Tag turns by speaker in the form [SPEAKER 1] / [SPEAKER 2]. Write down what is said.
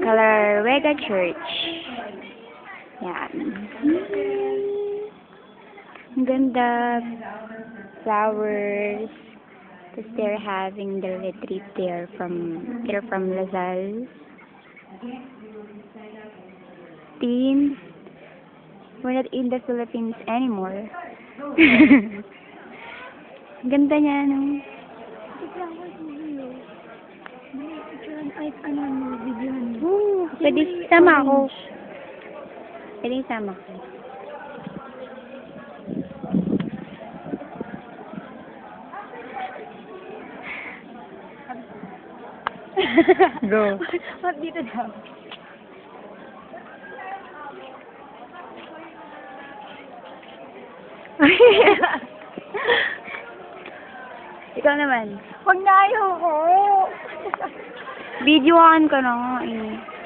[SPEAKER 1] Calarwega Church. Yan. Ang ganda. Flowers. Tapos they're having the retreat there they're from Lazal. Teens. We're not in the Philippines anymore. Ang ganda niya, no? Pwede sama ako. Pwede sama ako. Go. Wag dito daw. Ikaw naman.
[SPEAKER 2] Huwag na ayoko.
[SPEAKER 1] Videoan ka na nga eh.